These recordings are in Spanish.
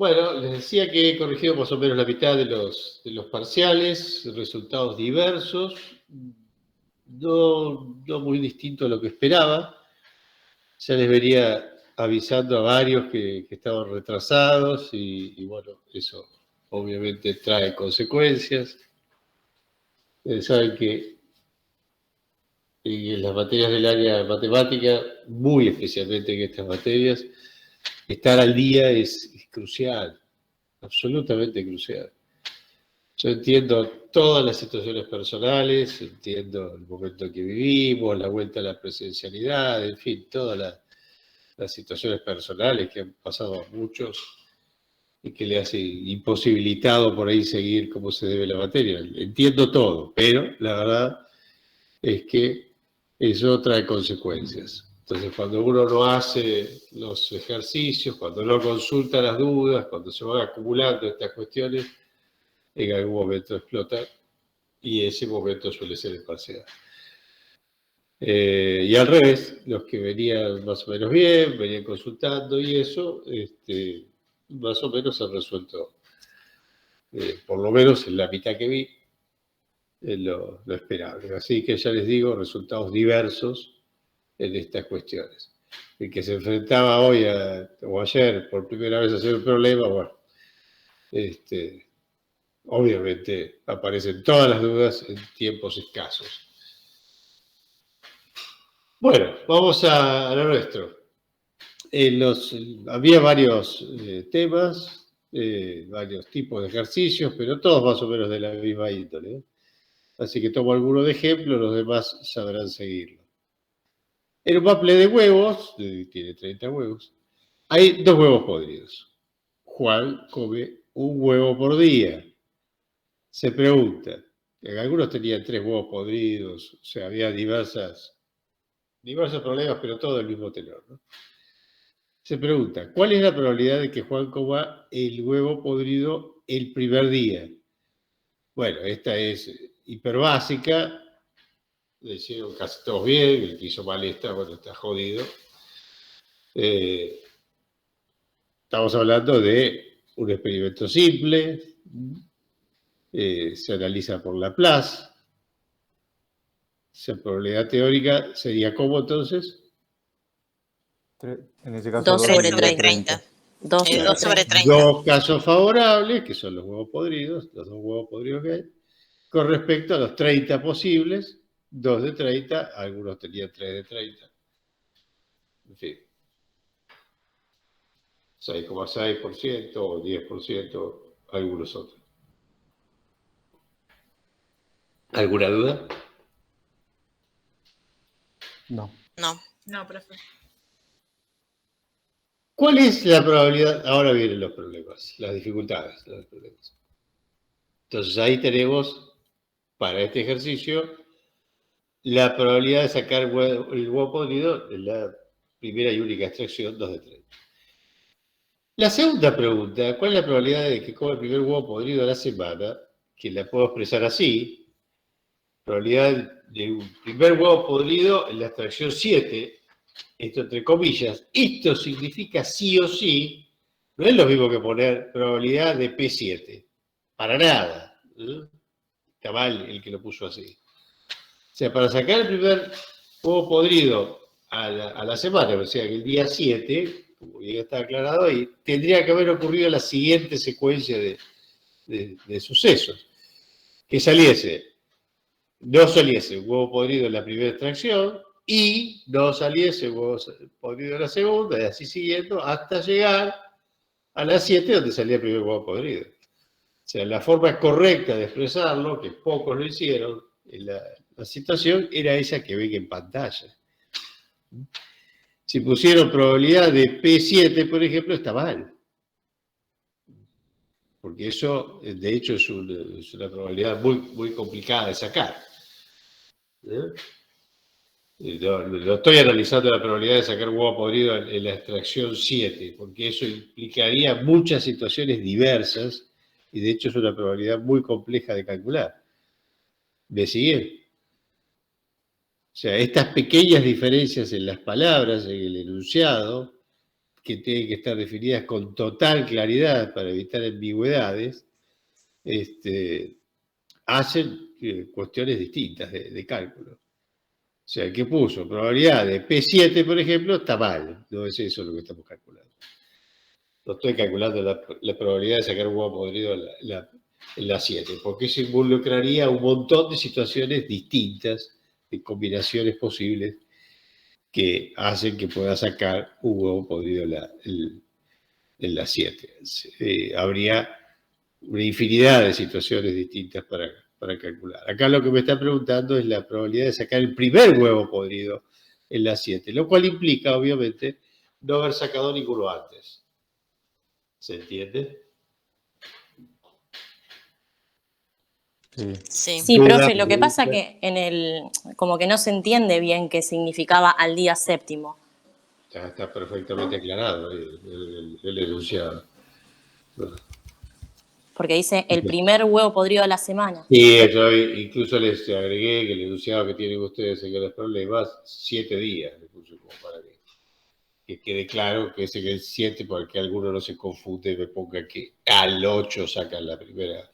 Bueno, les decía que he corregido más o menos la mitad de los parciales, resultados diversos, no muy distinto a lo que esperaba. Ya les venía avisando a varios que estaban retrasados y bueno, eso obviamente trae consecuencias. Saben que en las materias del área matemática, muy especialmente en estas materias, estar al día es crucial, absolutamente crucial. Yo entiendo todas las situaciones personales, entiendo el momento que vivimos, la vuelta a la presencialidad, en fin, todas las situaciones personales que han pasado a muchos y que le hace imposibilitado por ahí seguir como se debe la materia. Entiendo todo, pero la verdad es que eso trae consecuencias. Entonces, cuando uno no hace los ejercicios, cuando no consulta las dudas, cuando se van acumulando estas cuestiones, en algún momento explota y ese momento suele ser el parcial. Y al revés, los que venían más o menos bien, venían consultando y eso, más o menos han resuelto, por lo menos en la mitad que vi, lo esperable. Así que ya les digo, resultados diversos en estas cuestiones. El que se enfrentaba hoy o ayer por primera vez a hacer un problema, bueno, obviamente aparecen todas las dudas en tiempos escasos. Bueno, vamos a lo nuestro. Había varios temas, varios tipos de ejercicios, pero todos más o menos de la misma índole, ¿eh? Así que tomo alguno de ejemplo, los demás sabrán seguirlo. En un maple de huevos, tiene 30 huevos, hay 2 huevos podridos. Juan come un huevo por día. Se pregunta, algunos tenían 3 huevos podridos, o sea, había diversos problemas, pero todo el mismo tenor, ¿no? Se pregunta, ¿cuál es la probabilidad de que Juan coma el huevo podrido el primer día? Bueno, esta es hiperbásica, le hicieron casi todos bien, el que hizo mal bueno, está jodido. Estamos hablando de un experimento simple, se analiza por Laplace. Esa probabilidad teórica sería ¿cómo entonces? En ese caso, 2 sobre 30. 2 sobre 30. Dos casos favorables, que son los huevos podridos, los 2 huevos podridos que hay, con respecto a los 30 posibles, 2 de 30, algunos tenían 3 de 30. En fin, 6,6% o 10%, algunos otros. ¿Alguna duda? No. No, profe. ¿Cuál es la probabilidad? Ahora vienen los problemas, las dificultades de los problemas. Entonces ahí tenemos, para este ejercicio, la probabilidad de sacar el huevo podrido en la primera y única extracción, 2 de 30. La segunda pregunta, ¿cuál es la probabilidad de que coma el primer huevo podrido a la semana? Que la puedo expresar así. Probabilidad de un primer huevo podrido en la extracción 7, esto entre comillas. Esto significa sí o sí, no es lo mismo que poner probabilidad de P7. Para nada. Está mal el que lo puso así. O sea, para sacar el primer huevo podrido a la semana, o sea que el día 7, como ya está aclarado ahí, tendría que haber ocurrido la siguiente secuencia de sucesos. Que no saliese un huevo podrido en la primera extracción y no saliese un huevo podrido en la segunda, y así siguiendo, hasta llegar a las 7 donde salía el primer huevo podrido. O sea, la forma correcta de expresarlo, que pocos lo hicieron, en la situación era esa que ven en pantalla. Si pusieron probabilidad de P7, por ejemplo, está mal. Porque eso, de hecho, es una probabilidad muy, muy complicada de sacar. No estoy analizando la probabilidad de sacar huevo podrido en la extracción 7, porque eso implicaría muchas situaciones diversas y de hecho es una probabilidad muy compleja de calcular. ¿Me siguen? O sea, estas pequeñas diferencias en las palabras, en el enunciado, que tienen que estar definidas con total claridad para evitar ambigüedades, hacen cuestiones distintas de cálculo. O sea, ¿qué puso? Probabilidad de P7, por ejemplo, está mal. No es eso lo que estamos calculando. No estoy calculando la probabilidad de sacar un huevo podrido en la 7, porque eso involucraría un montón de situaciones distintas, de combinaciones posibles, que hacen que pueda sacar un huevo podrido en la 7. Habría una infinidad de situaciones distintas para calcular. Acá lo que me está preguntando es la probabilidad de sacar el primer huevo podrido en la 7, lo cual implica, obviamente, no haber sacado ninguno antes. ¿Se entiende? Sí, profe, lo que pasa que como que no se entiende bien qué significaba al día séptimo. Ya está perfectamente aclarado el enunciado. Porque dice el primer huevo podrido de la semana. Sí, yo incluso les agregué que el enunciado que tienen ustedes en los problemas, 7 días, le puse como para que quede claro que ese que es 7, porque alguno no se confunde y me ponga que al 8 sacan la primera.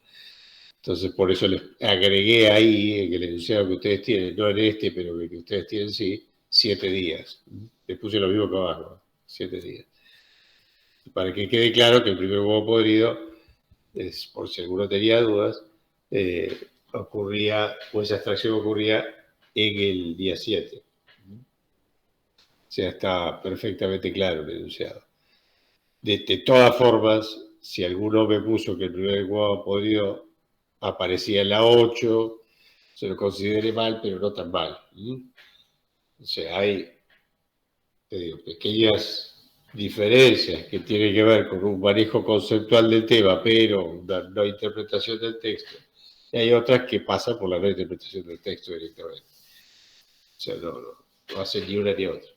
Entonces, por eso les agregué ahí en el enunciado que ustedes tienen, no en este, pero que ustedes tienen sí, 7 días. Les puse lo mismo que abajo, 7 días. Para que quede claro que el primer huevo podrido, por si alguno tenía dudas, ocurría, o esa extracción ocurría en el día 7. O sea, está perfectamente claro el enunciado. De todas formas, si alguno me puso que el primer huevo podrido aparecía en la 8, se lo considere mal, pero no tan mal. O sea, hay pequeñas diferencias que tienen que ver con un manejo conceptual del tema, pero una no interpretación del texto. Y hay otras que pasan por la no interpretación del texto directamente. O sea, no hacen ni una ni otra.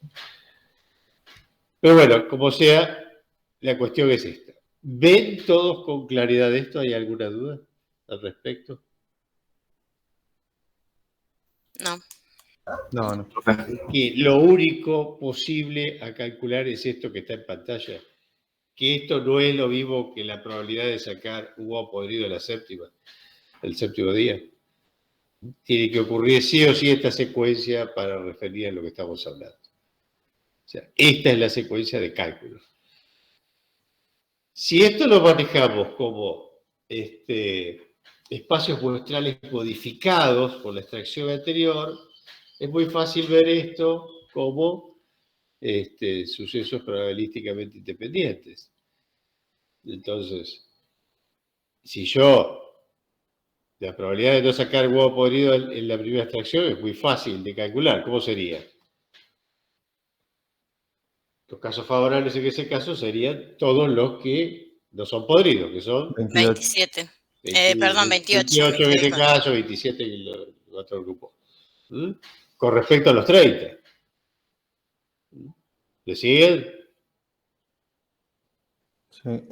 Pero bueno, como sea, la cuestión es esta. ¿Ven todos con claridad esto? ¿Hay alguna duda al respecto? No. No. Que lo único posible a calcular es esto que está en pantalla. Que esto no es lo mismo que la probabilidad de sacar un huevo podrido el séptimo día. Tiene que ocurrir sí o sí esta secuencia para referir a lo que estamos hablando. O sea, esta es la secuencia de cálculos. Si esto lo manejamos como espacios muestrales modificados por la extracción anterior, es muy fácil ver esto como sucesos probabilísticamente independientes. Entonces, si la probabilidad de no sacar huevo podrido en la primera extracción es muy fácil de calcular. ¿Cómo sería? Los casos favorables en ese caso serían todos los que no son podridos, que son 27. 28. 28 en este caso, 27 en el otro grupo. Con respecto a los 30. ¿Le siguen?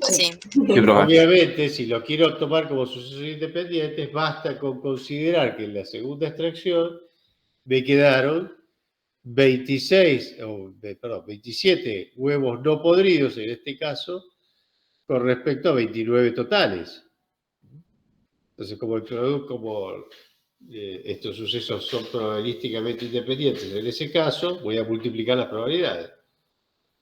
Sí. Obviamente, si lo quiero tomar como sucesos independientes, basta con considerar que en la segunda extracción me quedaron 27 huevos no podridos, en este caso, con respecto a 29 totales. Entonces, como estos sucesos son probabilísticamente independientes en ese caso, voy a multiplicar las probabilidades.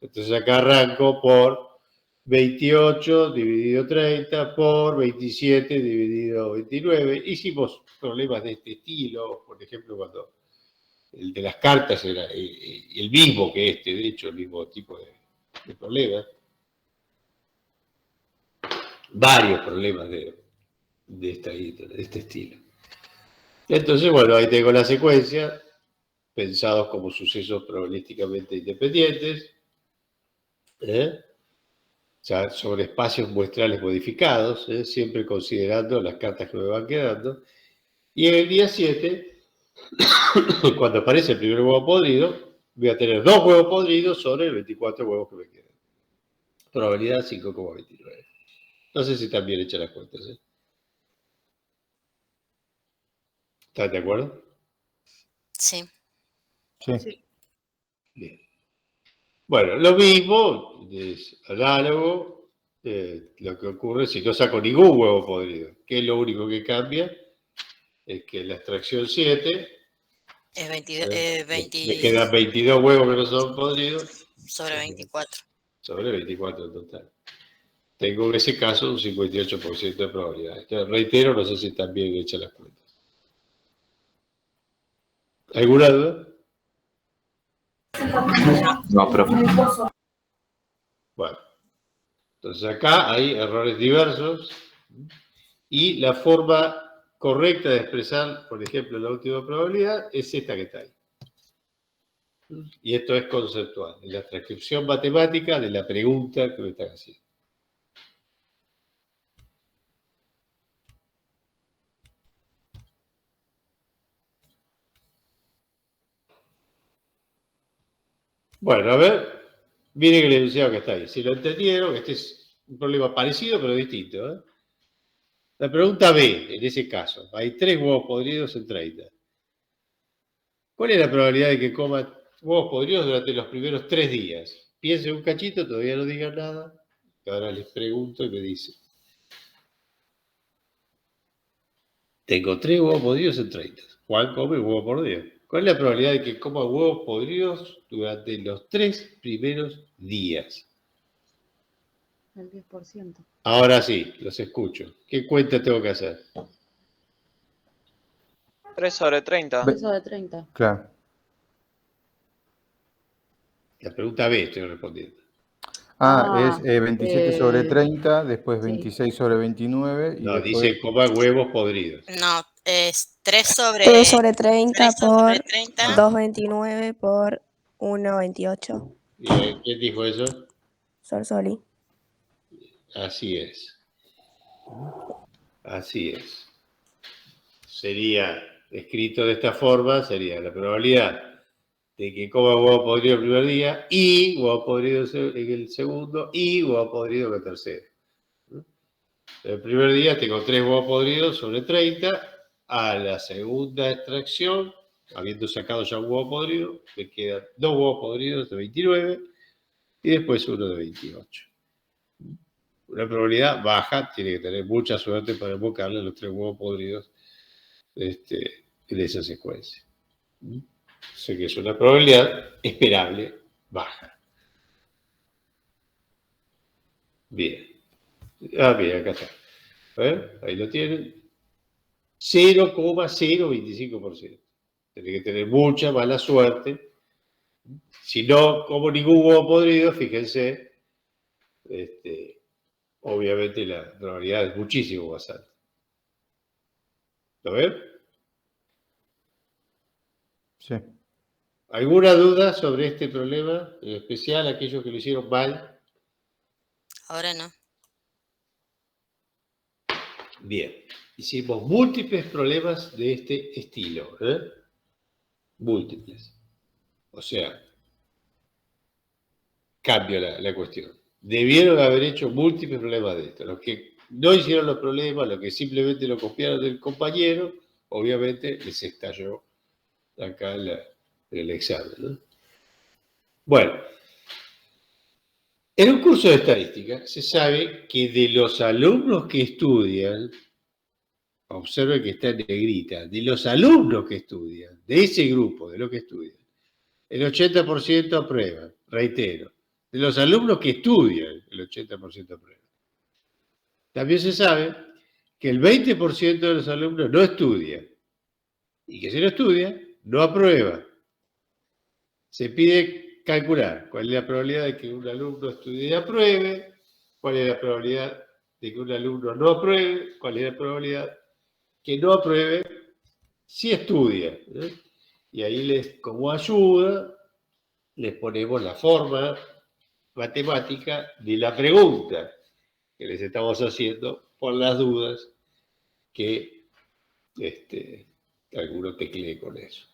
Entonces acá arranco por 28 dividido 30 por 27 dividido 29. Hicimos problemas de este estilo, por ejemplo, cuando el de las cartas era el mismo que este, de hecho, el mismo tipo de problema. Varios problemas de este estilo. Entonces, bueno, ahí tengo la secuencia, pensados como sucesos probabilísticamente independientes, ya sobre espacios muestrales modificados, siempre considerando las cartas que me van quedando. Y en el día 7, cuando aparece el primer huevo podrido, voy a tener 2 huevos podridos sobre el 24 huevos que me quedan. Probabilidad 5,29. No sé si están bien hechas las cuentas. ¿Están de acuerdo? Sí. Sí. Bien. Bueno, lo mismo, es análogo, lo que ocurre si no saco ningún huevo podrido. ¿Qué es lo único que cambia? Es que la extracción 7, Es me quedan 22 huevos que no son podridos. sobre 24. Sobre 24 en total. Tengo en ese caso un 58% de probabilidad. Reitero, no sé si están bien hechas las cuentas. ¿Alguna duda? No, profe. Bueno, entonces acá hay errores diversos y la forma correcta de expresar, por ejemplo, la última probabilidad es esta que está ahí. Y esto es conceptual, es la transcripción matemática de la pregunta que me están haciendo. Bueno, a ver, miren el enunciado que está ahí. Si lo entendieron, este es un problema parecido pero distinto, ¿eh? La pregunta B, en ese caso, hay 3 huevos podridos en 30. ¿Cuál es la probabilidad de que coman huevos podridos durante los primeros 3 días? Piensen un cachito, todavía no digan nada. Ahora les pregunto y me dicen. Tengo 3 huevos podridos en 30. Juan come huevo por día. ¿Cuál es la probabilidad de que coma huevos podridos durante los 3 primeros días? El 10%. Ahora sí, los escucho. ¿Qué cuenta tengo que hacer? 3 sobre 30. Eso de 30. Claro. La pregunta B estoy respondiendo. Es 27 sobre 30, después sí. 26 sobre 29 y No, después... dice coma huevos podridos. No, es 3 sobre 3 sobre 30 3 sobre por 30. 2,29 por 1,28. ¿Quién dijo eso? Soli. Así es. Así es. Sería escrito de esta forma, sería la probabilidad de que coma huevo podrido el primer día y huevo podrido en el segundo y huevo podrido en el tercero. El primer día tengo 3 huevos podridos sobre 30. A la segunda extracción, habiendo sacado ya un huevo podrido, me quedan 2 huevos podridos de 29 y después uno de 28. Una probabilidad baja, tiene que tener mucha suerte para invocarle los 3 huevos podridos de esa secuencia. Sé que es una probabilidad esperable baja. Bien. Bien, acá está. Ahí lo tienen. 0,025%. Tiene que tener mucha mala suerte. Si no como ningún huevo podrido, fíjense, obviamente la probabilidad es muchísimo más alta. ¿Lo ven? Sí. ¿Alguna duda sobre este problema? En especial aquellos que lo hicieron mal. Ahora no. Bien. Hicimos múltiples problemas de este estilo. Múltiples. O sea, cambio la cuestión. Debieron haber hecho múltiples problemas de esto. Los que no hicieron los problemas, los que simplemente lo copiaron del compañero, obviamente les estalló acá el examen, ¿no? Bueno, en un curso de estadística se sabe que de los alumnos que estudian, observen que está en negrita, de los alumnos que estudian, de ese grupo, de los que estudian, el 80% aprueba, reitero, de los alumnos que estudian, el 80% aprueba. También se sabe que el 20% de los alumnos no estudia y que si no estudia, no aprueba. Se pide calcular cuál es la probabilidad de que un alumno estudie y apruebe, cuál es la probabilidad de que un alumno no apruebe, cuál es la probabilidad que no apruebe si estudia. Y ahí como ayuda, les ponemos la forma matemática de la pregunta que les estamos haciendo por las dudas que alguno teclee con eso.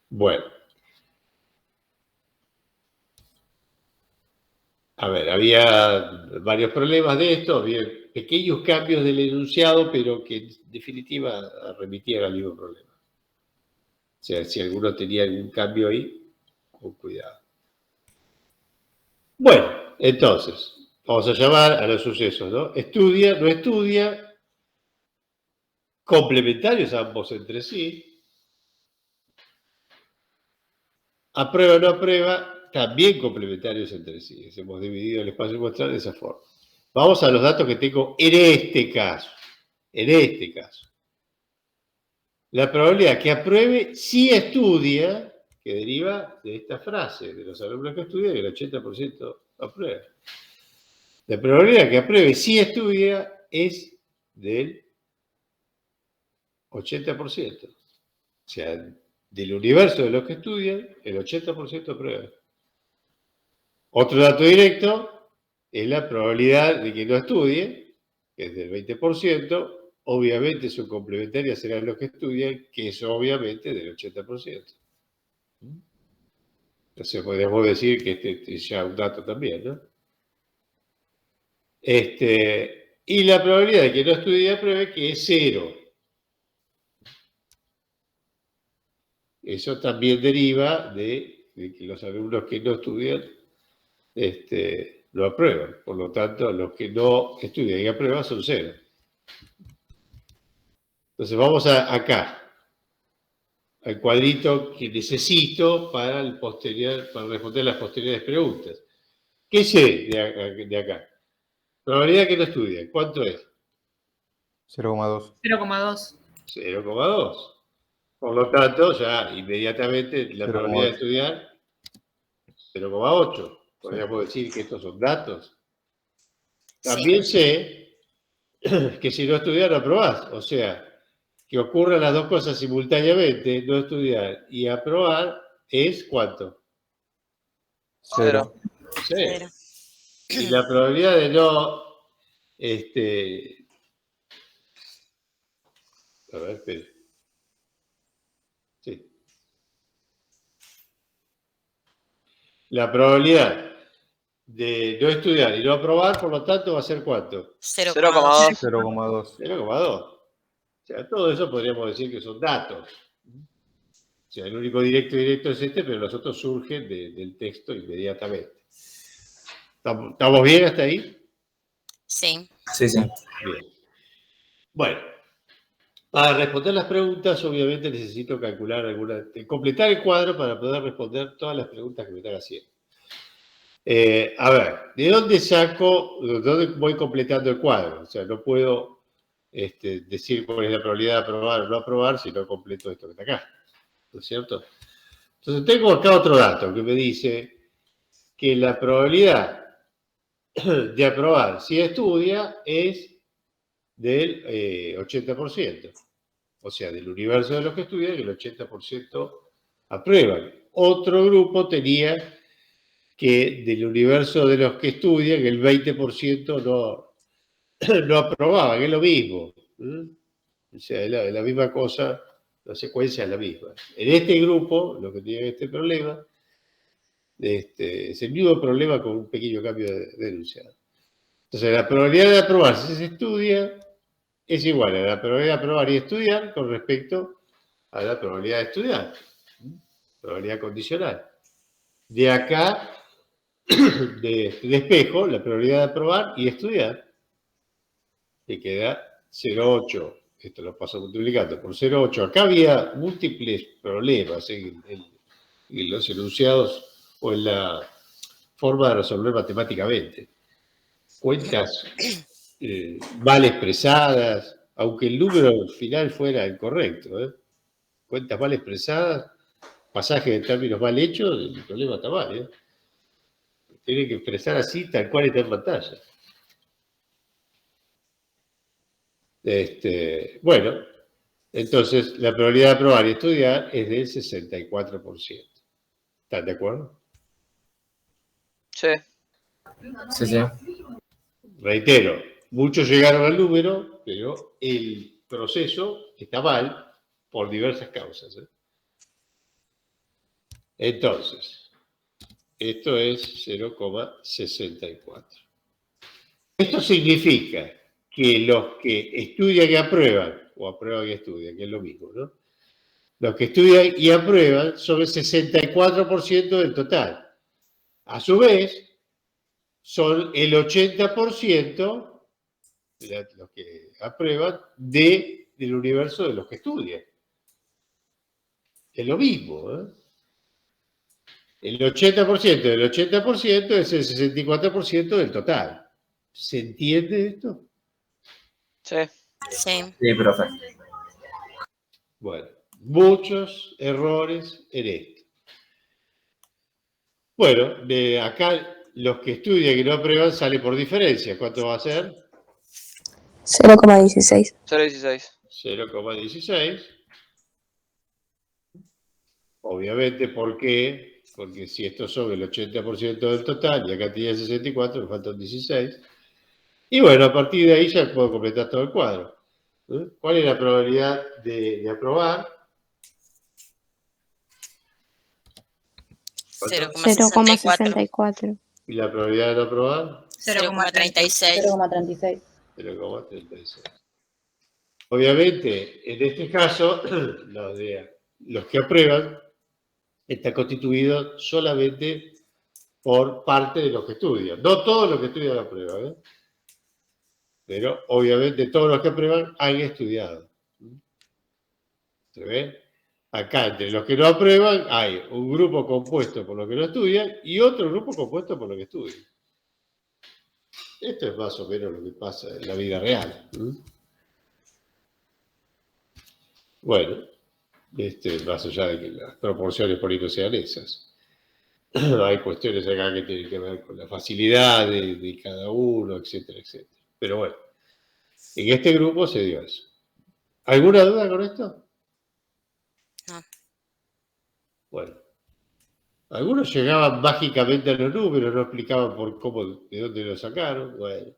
Bueno. A ver, había varios problemas de esto, había pequeños cambios del enunciado, pero que en definitiva remitían al mismo problema. O sea, si alguno tenía algún cambio ahí, con cuidado. Bueno, entonces, vamos a llamar a los sucesos, ¿no? Estudia, no estudia, complementarios ambos entre sí, aprueba, no aprueba, también complementarios entre sí. Hemos dividido el espacio muestral de esa forma. Vamos a los datos que tengo en este caso. En este caso. La probabilidad que apruebe si estudia, que deriva de esta frase, de los alumnos que estudian, el 80% aprueba. La probabilidad que apruebe si estudia es del 80%. O sea, del universo de los que estudian, el 80% aprueba. Otro dato directo es la probabilidad de que no estudie, que es del 20%. Obviamente su complementaria serán los que estudian, que es obviamente del 80%. Entonces podríamos decir que este es ya un dato también, ¿no? Y la probabilidad de que no estudie apruebe, que es 0. Eso también deriva de que los alumnos que no estudian lo aprueban. Por lo tanto, los que no estudian y aprueban son 0. Entonces vamos acá, al cuadrito que necesito para responder las posteriores preguntas. ¿Qué sé de acá? Probabilidad que no estudia, ¿cuánto es? 0,2. 0,2. 0,2. Por lo tanto, ya inmediatamente la 0,8. probabilidad de estudiar, 0,8. Podríamos decir que estos son datos. También sé que si no estudiar, no aprobás. O sea, que ocurran las dos cosas simultáneamente, no estudiar y aprobar, es ¿cuánto? 0. 0. Y la probabilidad de no, a ver, espera. Sí. La probabilidad de no estudiar y no aprobar, por lo tanto, va a ser ¿cuánto? 0,2. 0,2. 0,2. O sea, todo eso podríamos decir que son datos. O sea, el único directo es este, pero los otros surgen del texto inmediatamente. ¿Estamos bien hasta ahí? Sí. Sí, sí. Bien. Bueno, para responder las preguntas, obviamente necesito calcular completar el cuadro para poder responder todas las preguntas que me están haciendo. A ver, ¿de dónde voy completando el cuadro? O sea, no puedo decir cuál es la probabilidad de aprobar o no aprobar si no completo esto que está acá. ¿No es cierto? Entonces tengo acá otro dato que me dice que la probabilidad de aprobar si estudia es del 80%. O sea, del universo de los que estudian, el 80% aprueban. Otro grupo tenía que del universo de los que estudian, el 20% no aprobaban, es lo mismo. O sea, es la misma cosa, la secuencia es la misma. En este grupo, los que tienen este problema, es el mismo problema con un pequeño cambio de enunciado. Entonces, la probabilidad de aprobar si se estudia es igual a la probabilidad de aprobar y estudiar con respecto a la probabilidad de estudiar. Probabilidad condicional. De acá, de espejo, la probabilidad de aprobar y estudiar, que queda 0,8. Esto lo paso multiplicando por 0,8. Acá había múltiples problemas en los enunciados o en la forma de resolver matemáticamente. Cuentas mal expresadas, aunque el número final fuera incorrecto. Cuentas mal expresadas, pasajes de términos mal hechos, el problema está mal. Tienen que expresar así, tal cual está en pantalla. Bueno, entonces la probabilidad de aprobar y estudiar es del 64%. ¿Están de acuerdo? Sí. Sí, sí. Reitero, muchos llegaron al número, pero el proceso está mal por diversas causas. Entonces, esto es 0,64. Esto significa que los que estudian y aprueban, o aprueban y estudian, que es lo mismo, ¿no? Los que estudian y aprueban son el 64% del total. A su vez, son el 80% de los que aprueban del universo de los que estudian. Es lo mismo, ¿eh? El 80% del 80% es el 64% del total. ¿Se entiende esto? Sí. Sí, profe. Bueno, muchos errores en esto. Bueno, de acá los que estudian y no aprueban sale por diferencia. ¿Cuánto va a ser? 0,16. 0,16. 0,16. Obviamente, ¿por qué? Porque si estos son el 80% del total y acá tenía 64, me faltan 16. Y bueno, a partir de ahí ya puedo completar todo el cuadro. ¿Cuál es la probabilidad de aprobar? 0,64. 0,64. ¿Y la probabilidad de no aprobar? 0,36. 0,36. 0,36. Obviamente, en este caso, los que aprueban está constituido solamente por parte de los que estudian. No todos los que estudian aprueban, ¿eh? Pero obviamente todos los que aprueban han estudiado. ¿Se ve? Acá, entre los que no aprueban, hay un grupo compuesto por los que no estudian y otro grupo compuesto por los que estudian. Esto es más o menos lo que pasa en la vida real. Bueno, más allá de que las proporciones por ahí no sean esas. Hay cuestiones acá que tienen que ver con la facilidad de cada uno, etcétera, etcétera. Pero bueno, en este grupo se dio eso. ¿Alguna duda con esto? No. Bueno. Algunos llegaban mágicamente a los números, no explicaban de dónde lo sacaron. Bueno,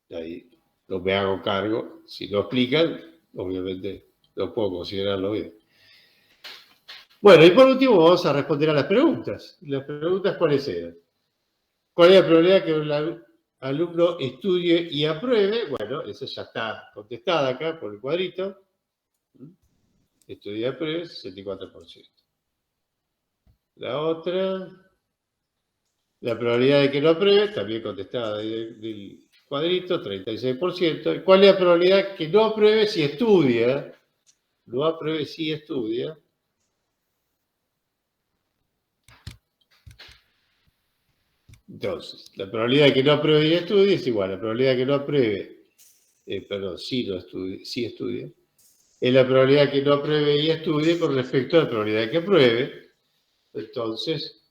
ahí no me hago cargo. Si no explican, obviamente no puedo considerarlo bien. Bueno, y por último vamos a responder a las preguntas. ¿Las preguntas cuáles eran? ¿Cuál es la probabilidad que un alumno estudie y apruebe? Bueno, esa ya está contestada acá por el cuadrito. Estudie y apruebe, 64%. La otra, la probabilidad de que no apruebe, también contestada del cuadrito, 36%. ¿Y cuál es la probabilidad que no apruebe si estudia? No apruebe si estudia. Entonces, la probabilidad de que no apruebe y estudie es igual a la probabilidad de que no apruebe, si estudia, es la probabilidad de que no apruebe y estudie con respecto a la probabilidad de que apruebe. Entonces,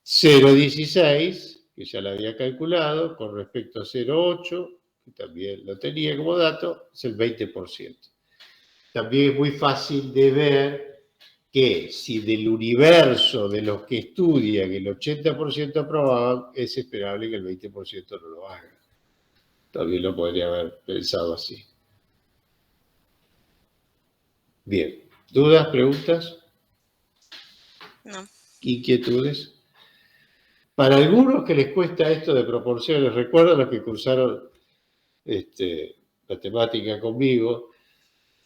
0,16, que ya la había calculado, con respecto a 0,8, que también lo tenía como dato, es el 20%. También es muy fácil de ver que si del universo de los que estudian el 80% aprobaban, es esperable que el 20% no lo haga. También lo podría haber pensado así. Bien. ¿Dudas, preguntas? No. ¿Inquietudes? Para algunos que les cuesta esto de proporciones, recuerdan los que cursaron matemática conmigo,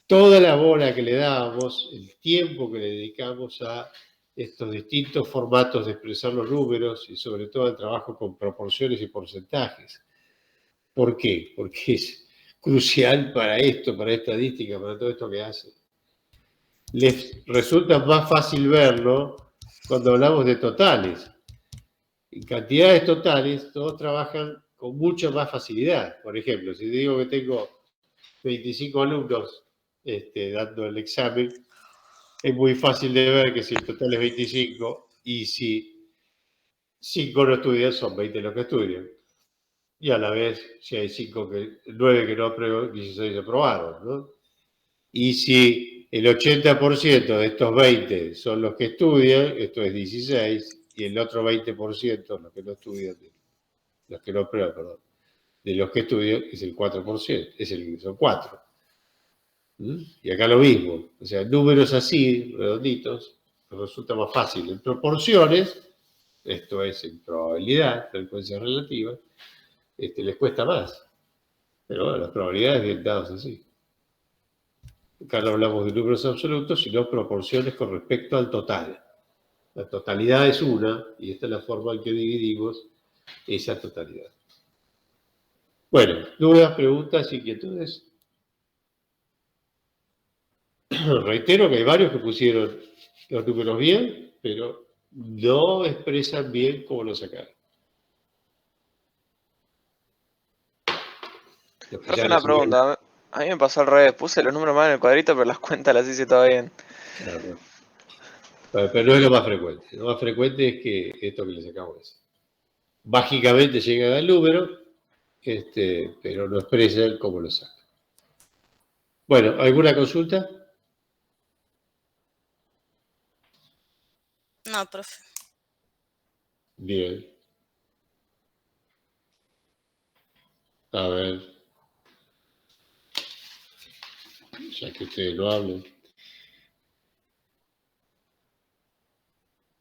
toda la bola que le dábamos, el tiempo que le dedicamos a estos distintos formatos de expresar los números y sobre todo el trabajo con proporciones y porcentajes. ¿Por qué? Porque es crucial para esto, para estadística, para todo esto que hacen. Les resulta más fácil verlo cuando hablamos de totales. En cantidades totales, todos trabajan con mucha más facilidad. Por ejemplo, si digo que tengo 25 alumnos dando el examen, es muy fácil de ver que si el total es 25 y si 5 no estudian, son 20 los que estudian. Y a la vez, si hay 9 que no aprueban, 16 aprobaron, ¿no? Y si el 80% de estos 20 son los que estudian, esto es 16, y el otro 20%, los que no estudian, los que no aprueban, perdón, de los que estudian, es el 4%, son 4. Y acá lo mismo, o sea, números así, redonditos, resulta más fácil. En proporciones, esto es en probabilidad, frecuencia relativa, les cuesta más. Pero bueno, las probabilidades bien dadas así. Acá no hablamos de números absolutos, sino proporciones con respecto al total. La totalidad es una, y esta es la forma en que dividimos esa totalidad. Bueno, dudas, preguntas, inquietudes. Reitero que hay varios que pusieron los números bien, pero no expresan bien cómo lo sacaron. Los que ya Profe, lo una subieron. pregunta. A mí me pasó al revés. Puse los números mal en el cuadrito, pero las cuentas las hice todo bien. Claro. Pero no es lo más frecuente. Lo más frecuente es que esto que les acabo de decir. Mágicamente llegan al número, pero no expresan cómo lo sacan. Bueno, ¿alguna consulta? No, profe. Bien. A ver. Ya que ustedes lo hablan.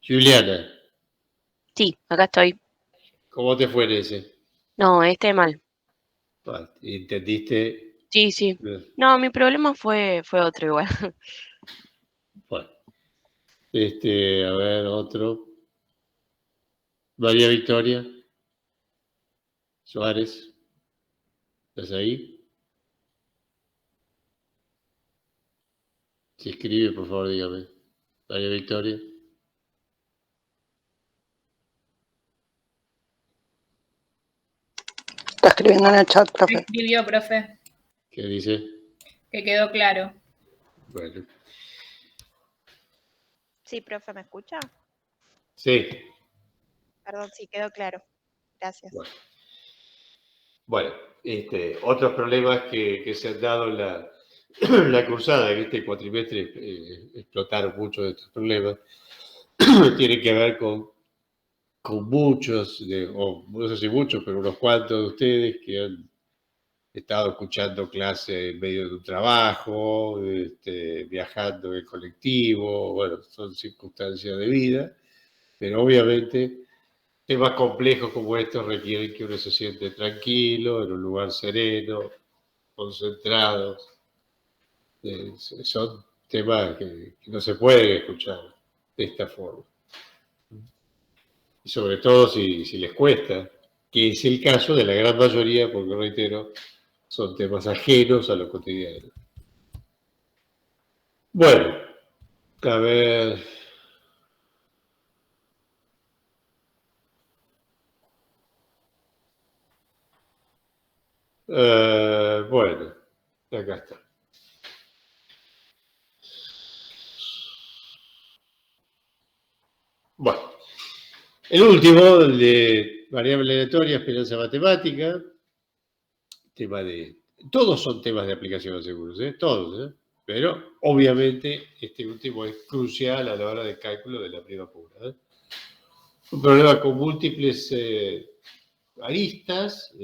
Juliana, Sí, acá estoy. ¿cómo te fue en ese? No, mal. ¿Entendiste? Sí, sí. No, mi problema fue otro igual. Bueno. A ver, otro. María Victoria Suárez. ¿Estás ahí? Si escribe, por favor, dígame. María Victoria. Está escribiendo en el chat, profe. Escribió, profe, ¿Qué dice? que quedó claro. Bueno. Sí, profe, ¿me escucha? Sí. Perdón, sí, quedó claro. Gracias. Bueno, otros problemas que se han dado en la cursada, en este cuatrimestre explotaron muchos de estos problemas, tienen que ver con muchos, o no sé si muchos, pero unos cuantos de ustedes que han estado escuchando clases en medio de un trabajo, viajando en colectivo, bueno, son circunstancias de vida, pero obviamente temas complejos como estos requieren que uno se siente tranquilo, en un lugar sereno, concentrado. Son temas que no se pueden escuchar de esta forma. Y sobre todo si les cuesta, que es el caso de la gran mayoría, porque reitero, son temas ajenos a lo cotidiano. Bueno, a ver. Bueno, acá está. Bueno, el último, el de variable aleatoria, esperanza matemática, tema de... Todos son temas de aplicación de seguros, todos, pero obviamente este último es crucial a la hora del cálculo de la prima pura. Un problema con múltiples aristas,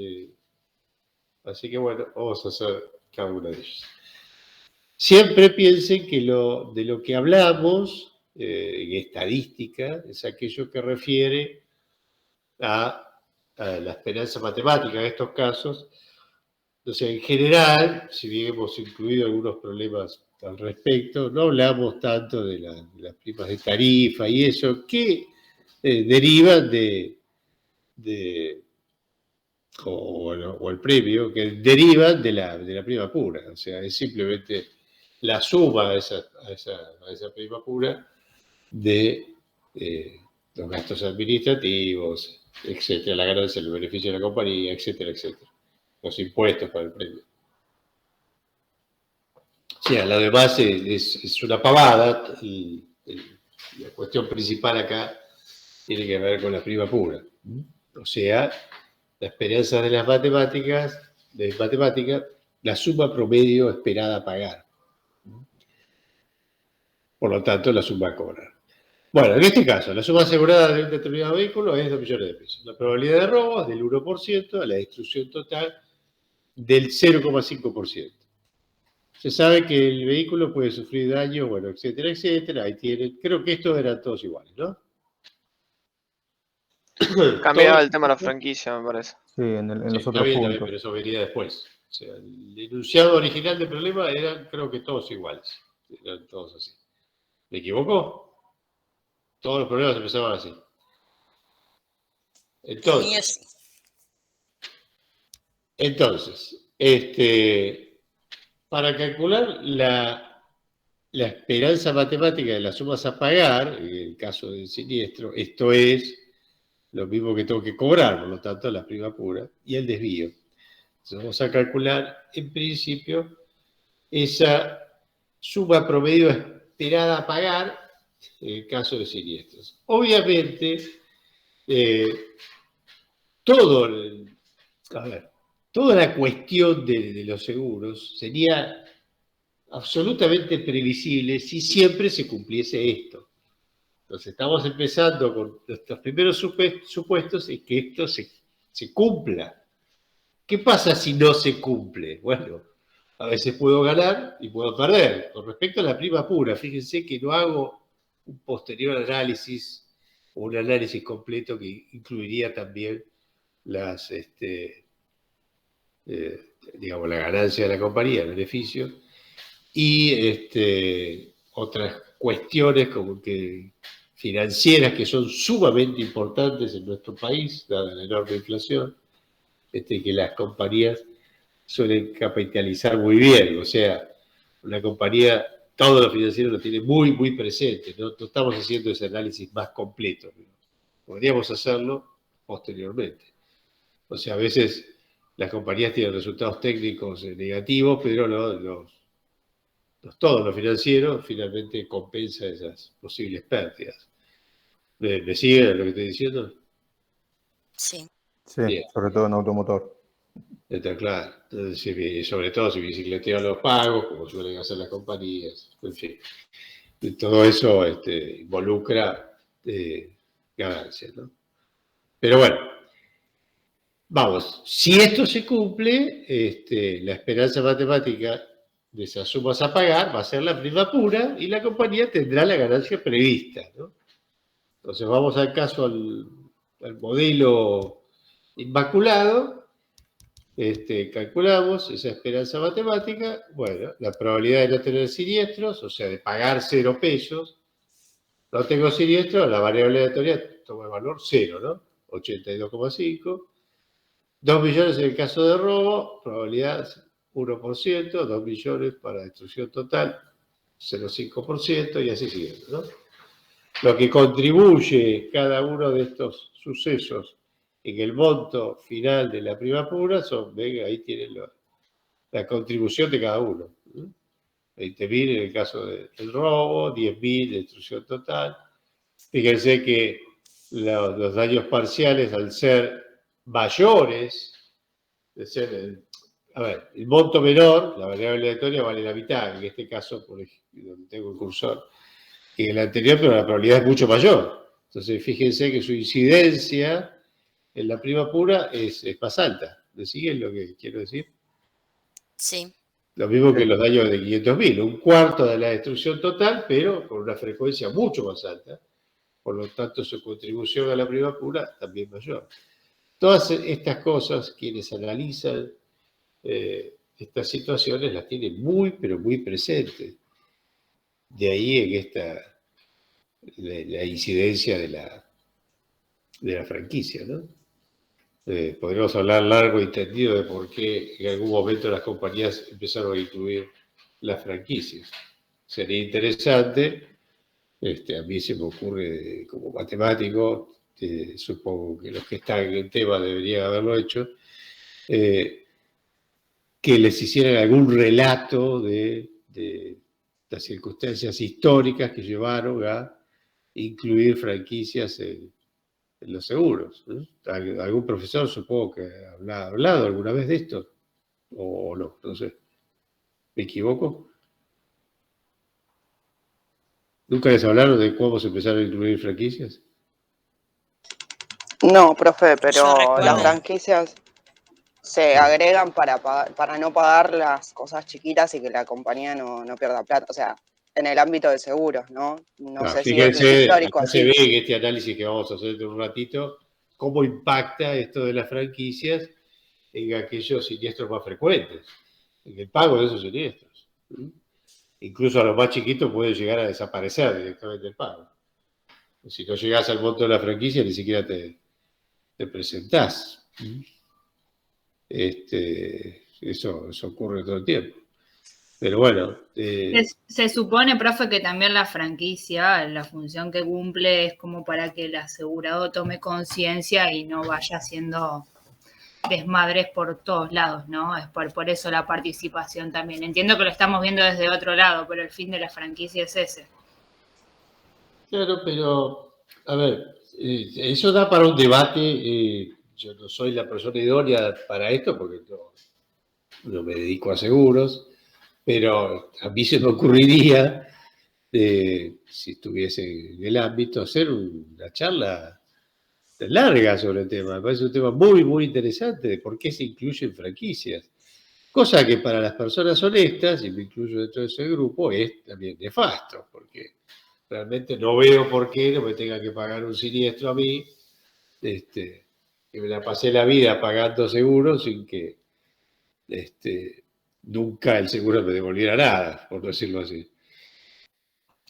así que bueno, vamos a hacer cada una de ellas. Siempre piensen que de lo que hablamos en estadística es aquello que refiere a la esperanza matemática en estos casos. O sea, en general, si bien hemos incluido algunos problemas al respecto, no hablamos tanto de las primas de tarifa y eso, que derivan o el premio, que derivan de la prima pura. O sea, es simplemente la suma a esa prima pura de los gastos administrativos, etcétera, la ganancia, el beneficio de la compañía, etcétera, etcétera. Los impuestos para el premio. O sea, lo demás es una pavada. La cuestión principal acá tiene que ver con la prima pura. O sea, la esperanza de las matemáticas, la suma promedio esperada a pagar. Por lo tanto, la suma a cobrar. Bueno, en este caso, la suma asegurada de un determinado vehículo es 2 millones de pesos. La probabilidad de robo es del 1%, la destrucción total del 0,5%. Se sabe que el vehículo puede sufrir daño, bueno, etcétera, etcétera. Ahí tienen, creo que estos eran todos iguales, ¿no? Cambiaba el tema de la franquicia, me parece. Sí, en los Está otros bien, puntos. pero eso venía después. O sea, el enunciado original del problema eran, creo que todos iguales. Eran todos así. ¿Me equivoco? Todos los problemas empezaban así. El mío sí. Entonces, para calcular la esperanza matemática de las sumas a pagar, en el caso del siniestro, esto es lo mismo que tengo que cobrar, por lo tanto, la prima pura y el desvío. Entonces, vamos a calcular, en principio, esa suma promedio esperada a pagar en el caso de siniestros. Obviamente, toda la cuestión de los seguros sería absolutamente previsible si siempre se cumpliese esto. Entonces estamos empezando con nuestros primeros supuestos y que esto se cumpla. ¿Qué pasa si no se cumple? Bueno, a veces puedo ganar y puedo perder. Con respecto a la prima pura, fíjense que no hago un posterior análisis o un análisis completo que incluiría también las, digamos, la ganancia de la compañía, el beneficio, y otras cuestiones como que financieras que son sumamente importantes en nuestro país, dada la enorme inflación, que las compañías suelen capitalizar muy bien. O sea, una compañía, todo lo financiero lo tiene muy, muy presente. No estamos haciendo ese análisis más completo. Podríamos hacerlo posteriormente. O sea, a veces las compañías tienen resultados técnicos negativos, pero todo lo financiero finalmente compensa esas posibles pérdidas. ¿Me sigue lo que estoy diciendo? Sí. Sí, Bien. sobre todo en automotor. Está claro. Entonces, sobre todo si bicicletean los pagos, como suelen hacer las compañías, en fin. Todo eso involucra ganancias, ¿no? Pero bueno, vamos, si esto se cumple, la esperanza matemática de esas sumas a pagar va a ser la prima pura y la compañía tendrá la ganancia prevista, ¿no? Entonces vamos al caso, al modelo inmaculado. Calculamos esa esperanza matemática, bueno, la probabilidad de no tener siniestros, o sea, de pagar 0 pesos, no tengo siniestros, la variable aleatoria toma el valor 0, ¿no? 82,5. 2 millones en el caso de robo, probabilidad 1%, 2 millones para destrucción total, 0,5%, y así sigue, ¿no? Lo que contribuye cada uno de estos sucesos en el monto final de la prima pura son, ven, ahí tienen la contribución de cada uno. 20.000 en el caso del robo, 10.000 de destrucción total. Fíjense que los daños parciales, al ser mayores, a ver, el monto menor, la variable aleatoria vale la mitad, en este caso, por ejemplo, donde tengo el cursor, que en el anterior, pero la probabilidad es mucho mayor. Entonces, fíjense que su incidencia en la prima pura es más alta. ¿Me siguen lo que quiero decir? Sí. Lo mismo que los daños de 500.000, un cuarto de la destrucción total, pero con una frecuencia mucho más alta. Por lo tanto, su contribución a la prima pura también mayor. Todas estas cosas, quienes analizan estas situaciones, las tienen muy, pero muy presentes. De ahí en la incidencia de la franquicia, ¿no? Podríamos hablar largo y tendido de por qué en algún momento las compañías empezaron a incluir las franquicias. Sería interesante, a mí se me ocurre como matemático, supongo que los que están en el tema deberían haberlo hecho, que les hicieran algún relato de las circunstancias históricas que llevaron a incluir franquicias en los seguros, ¿no? ¿Algún profesor supongo que ha hablado alguna vez de esto? ¿O no? No sé. ¿Me equivoco? ¿Nunca les hablaron de cómo se empezaron a incluir franquicias? No, profe, Yo pero recuerdo. las franquicias se agregan para no pagar las cosas chiquitas y que la compañía no pierda plata. O sea, en el ámbito de seguros, ¿no? No sé si es Fíjense, histórico acá se así. ve en este análisis que vamos a hacer de un ratito, cómo impacta esto de las franquicias en aquellos siniestros más frecuentes, en el pago de esos siniestros. Incluso a los más chiquitos puede llegar a desaparecer directamente el pago. Si no llegas al monto de la franquicia, ni siquiera te te presentás. Eso ocurre todo el tiempo. Pero bueno. Se supone, profe, que también la franquicia, la función que cumple es como para que el asegurado tome conciencia y no vaya haciendo desmadres por todos lados, ¿no? Es por eso la participación también. Entiendo que lo estamos viendo desde otro lado, pero el fin de la franquicia es ese. Claro, pero, a ver, eso da para un debate. Yo no soy la persona idónea para esto porque no me dedico a seguros, pero a mí se me ocurriría, si estuviese en el ámbito, hacer una charla larga sobre el tema. Me parece un tema muy, muy interesante de por qué se incluyen franquicias. Cosa que para las personas honestas, y me incluyo dentro de ese grupo, es también nefasto, porque realmente no veo por qué no me tenga que pagar un siniestro a mí, que me la pasé la vida pagando seguros sin que nunca el seguro me devolviera nada, por decirlo así.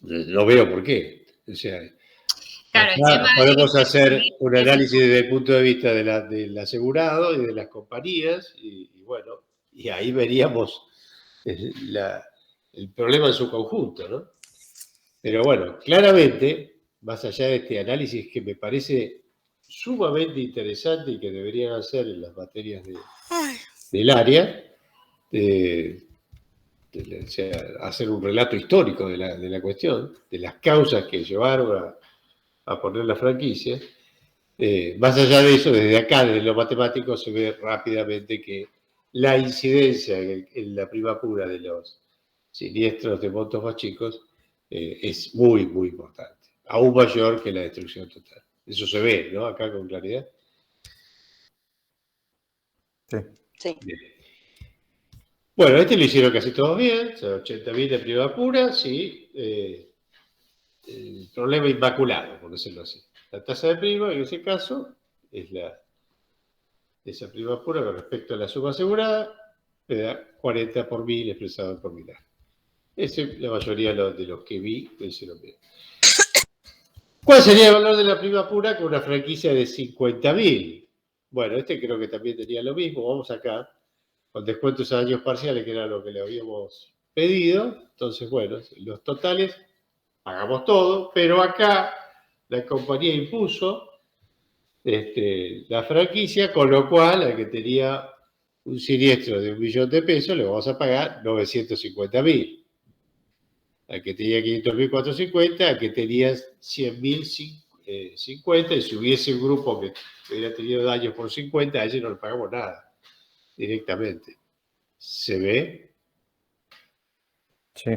No veo por qué. O sea, claro, podemos hacer un análisis desde el punto de vista del asegurado y de las compañías, y bueno, y ahí veríamos el problema en su conjunto, ¿no? Pero bueno, claramente, más allá de este análisis que me parece sumamente interesante y que deberían hacer en las materias del área, o sea, hacer un relato histórico de la cuestión, de las causas que llevaron a poner la franquicia. Más allá de eso, desde acá, desde lo matemático, se ve rápidamente que la incidencia en la prima pura de los siniestros de montos más chicos es muy, muy importante. Aún mayor que la destrucción total. Eso se ve, ¿no? Acá con claridad. Sí. Bien. Bueno, lo hicieron casi todos bien, o sea, 80.000 de prima pura, sí. El problema inmaculado, por decirlo así. La tasa de prima, en ese caso, es esa prima pura con respecto a la suma asegurada, me da 40 por 1000 expresado por 1000. Esa es la mayoría de los que vi lo hicieron bien. ¿Cuál sería el valor de la prima pura con una franquicia de 50.000? Bueno, creo que también tenía lo mismo. Vamos acá, con descuentos a años parciales, que era lo que le habíamos pedido. Entonces, bueno, los totales, pagamos todo, pero acá la compañía impuso la franquicia, con lo cual al que tenía un siniestro de 1 millón de pesos le vamos a pagar 950.000. Al que tenía 500.000, 450, al que tenía 100.000, 50, y si hubiese un grupo que hubiera tenido daños por 50, a ese no le pagamos nada directamente. ¿Se ve? Sí.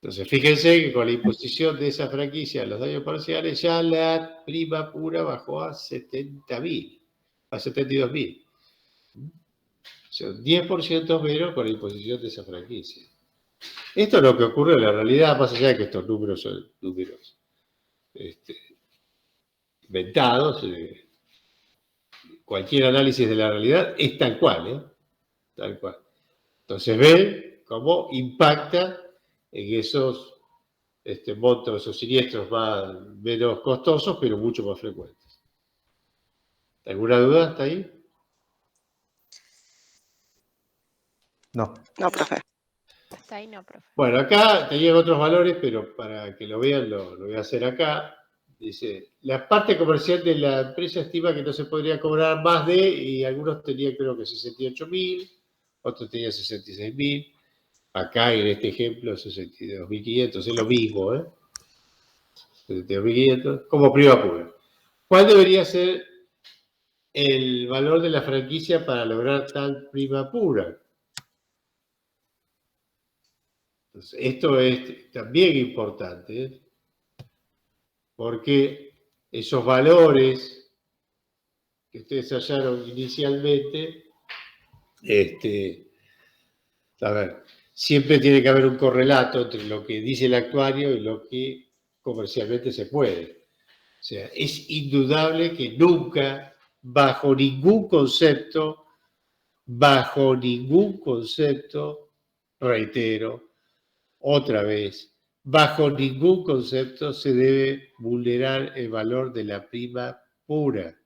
Entonces, fíjense que con la imposición de esa franquicia a los daños parciales, ya la prima pura bajó a 70.000, a 72.000. O sea, 10% menos con la imposición de esa franquicia. Esto es lo que ocurre en la realidad, más allá de que estos números son números inventados. Cualquier análisis de la realidad es tal cual, tal cual. Entonces ven cómo impacta en esos montos, esos siniestros menos costosos, pero mucho más frecuentes. ¿Alguna duda hasta ahí? No. No, profe. Hasta ahí no, profe. Bueno, acá tenían otros valores, pero para que lo vean lo voy a hacer acá. Dice, la parte comercial de la empresa estima que no se podría cobrar más de, y algunos tenían creo que 68.000, otros tenían 66.000. Acá en este ejemplo 62.500, es lo mismo, 72.500, como prima pura. ¿Cuál debería ser el valor de la franquicia para lograr tal prima pura? Entonces, esto es también importante, porque esos valores que ustedes hallaron inicialmente, a ver, siempre tiene que haber un correlato entre lo que dice el actuario y lo que comercialmente se puede. O sea, es indudable que nunca, bajo ningún concepto, reitero, otra vez, bajo ningún concepto se debe vulnerar el valor de la prima pura.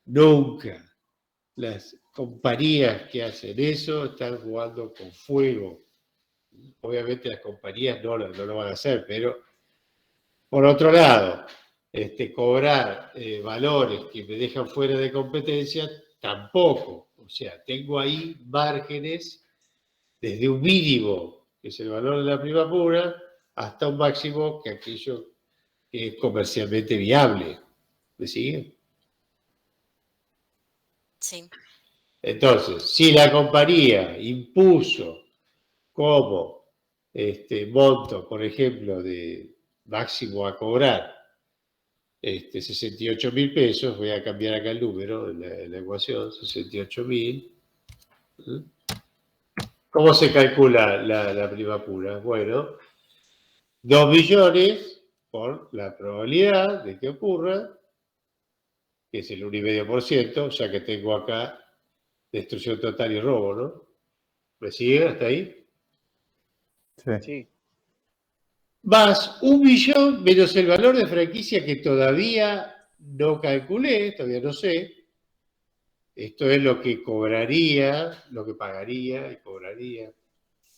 Nunca. Las compañías que hacen eso están jugando con fuego. Obviamente las compañías no lo van a hacer, pero por otro lado, cobrar valores que me dejan fuera de competencia, tampoco. O sea, tengo ahí márgenes desde un mínimo, que es el valor de la prima pura, hasta un máximo que aquello que es comercialmente viable. ¿Me sigue? Sí. Entonces, si la compañía impuso como monto, por ejemplo, de máximo a cobrar 68.000 pesos, voy a cambiar acá el número en la ecuación, 68.000. ¿Cómo se calcula la prima pura? Bueno, 2 millones por la probabilidad de que ocurra, que es el 1,5%, ya que tengo acá destrucción total y robo, ¿no? ¿Me sigue hasta ahí? Sí. Más 1 millón menos el valor de franquicia que todavía no calculé, todavía no sé. Esto es lo que cobraría, lo que pagaría y cobraría,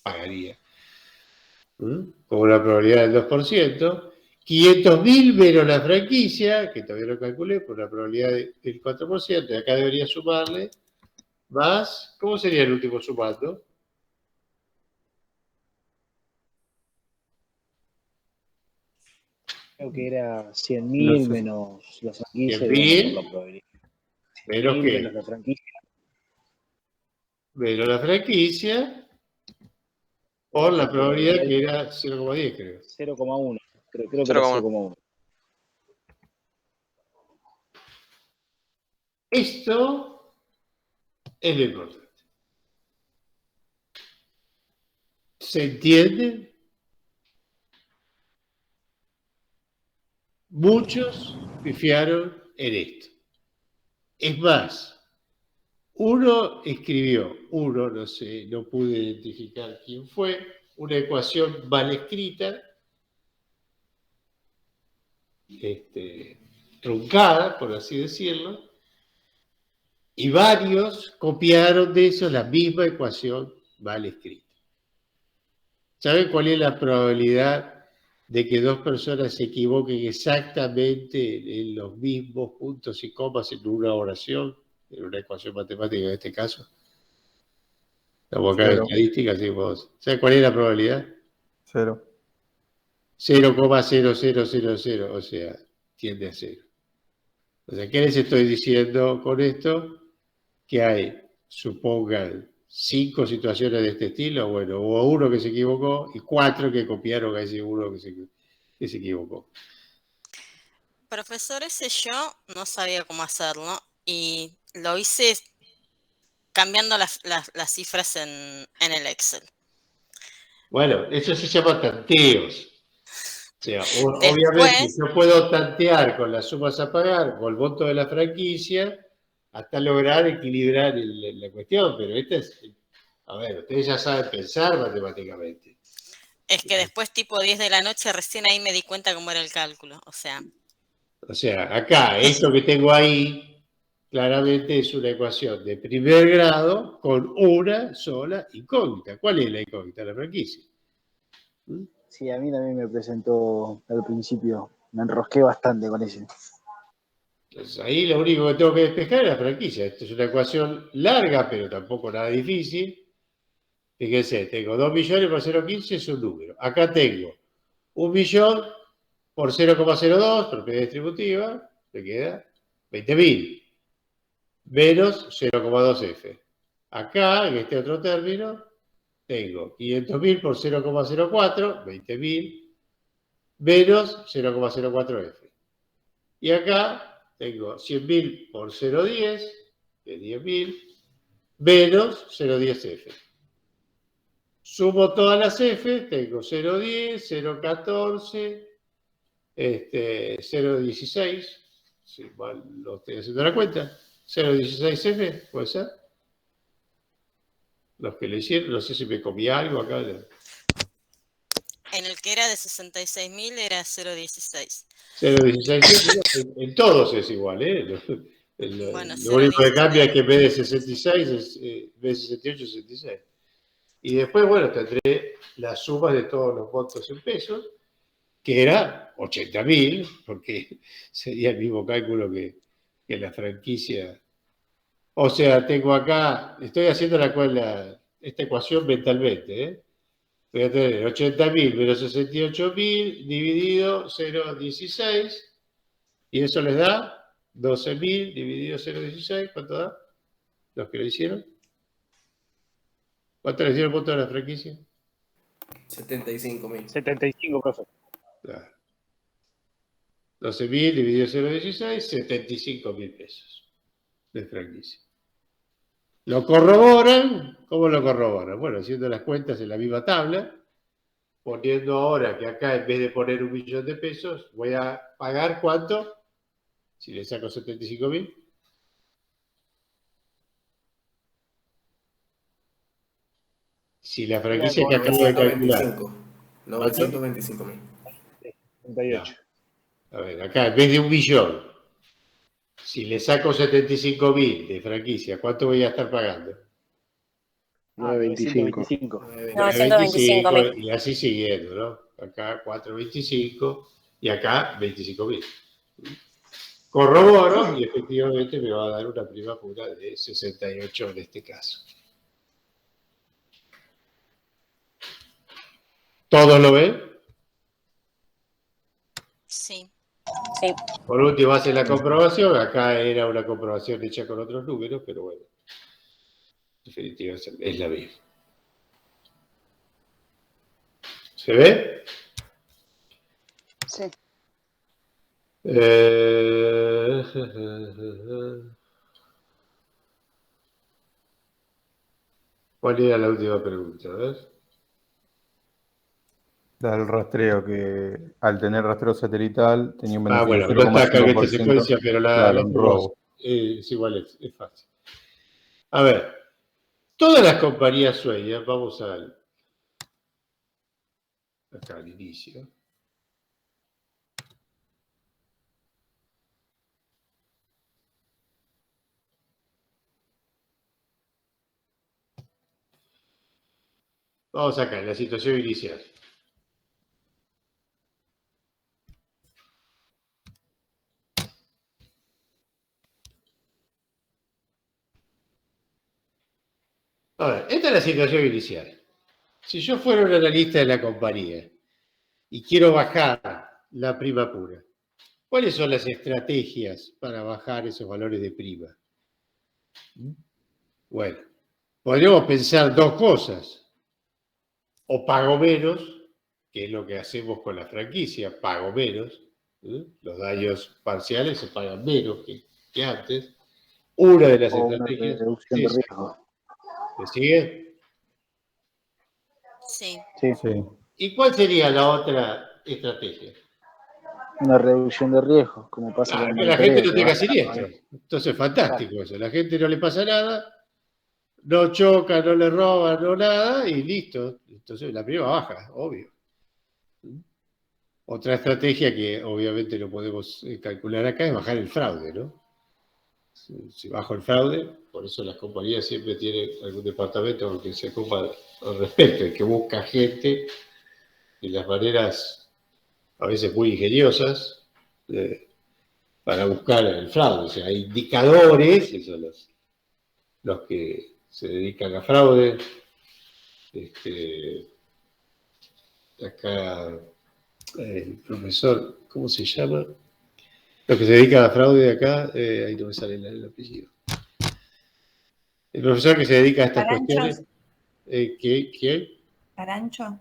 pagaría. Con una probabilidad del 2%. 500.000 menos la franquicia, que todavía no calculé, por una probabilidad del 4%. Y acá debería sumarle más, ¿cómo sería el último sumando? Creo que era 100.000 menos la franquicia y 100.000 por la probabilidad. menos 100.000 qué? menos la franquicia. Menos la franquicia por la probabilidad que era 0,10, creo. 0,1. Creo que era 0,1. Esto es lo importante. ¿Se entiende? Muchos pifiaron en esto. Es más, uno escribió, no sé, no pude identificar quién fue, una ecuación mal escrita, truncada, por así decirlo, y varios copiaron de eso la misma ecuación mal escrita. ¿Saben cuál es la probabilidad de que dos personas se equivoquen exactamente en los mismos puntos y comas en una oración, en una ecuación matemática en este caso? Estamos acá en estadística, así vos. ¿Saben cuál es la probabilidad? 0. 0,0000, o sea, tiende a 0. O sea, ¿qué les estoy diciendo con esto? Que hay, supongan, 5 situaciones de este estilo, bueno, hubo uno que se equivocó y 4 que copiaron a ese uno que se equivocó. Profesor, yo no sabía cómo hacerlo y lo hice cambiando las cifras en el Excel. Bueno, eso se llama tanteos. O sea, obviamente yo puedo tantear con las sumas a pagar, con el monto de la franquicia, hasta lograr equilibrar la cuestión, pero a ver, ustedes ya saben pensar matemáticamente. Es que después, tipo 10 de la noche, recién ahí me di cuenta cómo era el cálculo, o sea, acá, esto que tengo ahí, claramente es una ecuación de primer grado con una sola incógnita. ¿Cuál es la incógnita? La franquicia. Sí, a mí también me presentó al principio. Me enrosqué bastante con ese. Entonces ahí lo único que tengo que despejar es la franquicia. Esto es una ecuación larga, pero tampoco nada difícil. Fíjense, tengo 2 millones por 0,15 es un número. Acá tengo 1 millón por 0,02, propiedad distributiva, me queda 20.000, menos 0,2F. Acá, en este otro término, tengo 500.000 por 0,04, 20.000, menos 0,04F. Y acá tengo 100.000 por 0,10, que es 10.000, menos 0,10F. Sumo todas las F, tengo 0,10, 0,14, 0,16, si mal lo estoy haciendo la cuenta, 0,16F, ¿puede ser? Los que le hicieron, no sé si me comí algo acá. en el que era de 66.000 era 0,16. 0,16F, en todos es igual, ¿eh? Bueno, Lo único que 0,16. cambia es que en vez de 66, en vez de 68, es 66. Y después, bueno, tendré las sumas de todos los montos en pesos, que era 80.000, porque sería el mismo cálculo que la franquicia. O sea, tengo acá, estoy haciendo esta ecuación mentalmente, ¿eh? Voy a tener 80.000 menos 68.000 dividido 0,16, y eso les da 12.000 dividido 0,16, ¿cuánto da? ¿Los que lo hicieron? ¿Cuánto le hicieron punto a la franquicia? 75.000. 75, profe. Claro. 12.000 dividido 0,16, 75.000 pesos de franquicia. ¿Lo corroboran? ¿Cómo lo corroboran? Bueno, haciendo las cuentas en la misma tabla, poniendo ahora que acá en vez de poner 1 millón de pesos, voy a pagar ¿cuánto? Si le saco 75.000. Si la franquicia que acabo de calcular. 925.000. 38. A ver, acá en vez de 1 millón, si le saco 75.000 de franquicia, ¿cuánto voy a estar pagando? 925. 925.000. Y así siguiendo, ¿no? Acá 425 y acá 25.000. Corroboro y efectivamente me va a dar una prima pura de 68 en este caso. ¿Todos lo ven? Sí. Sí. Por último hace la comprobación. Acá era una comprobación hecha con otros números, pero bueno. Definitivamente es la misma. ¿Se ve? Sí. ¿Cuál era la última pregunta? A ver. Del rastreo, que al tener rastreo satelital tenía un beneficio Bueno, de no está acá en esta 0,5%. secuencia, pero claro, en robo. es igual, es fácil. A ver, todas las compañías sueñan, vamos acá al inicio. Vamos acá, en la situación inicial. A ver, esta es la situación inicial. Si yo fuera un analista de la compañía y quiero bajar la prima pura, ¿cuáles son las estrategias para bajar esos valores de prima? Bueno, podríamos pensar dos cosas. O pago menos, que es lo que hacemos con la franquicia, pago menos. Los daños parciales se pagan menos que antes. Una de las estrategias. Una reducción de riesgo. ¿Me sigue? Sí. Sí. ¿Y cuál sería la otra estrategia? Una reducción de riesgo, como pasa con Que el la gente no interés, tenga ¿no? siniestro. Entonces, fantástico eso. La gente no le pasa nada, no choca, no le roba, no nada, y listo. Entonces la prima baja, obvio. Otra estrategia que obviamente no podemos calcular acá es bajar el fraude, ¿no? Si bajo el fraude, por eso las compañías siempre tienen algún departamento que se ocupa al respecto, y que busca gente de las maneras a veces muy ingeniosas para buscar el fraude. O sea, hay indicadores, que son los que se dedican a fraude. Acá el profesor, ¿cómo se llama? Los que se dedican a fraude de acá, ahí no me sale el apellido. El profesor que se dedica a estas cuestiones. ¿Quién? ¿Arancho?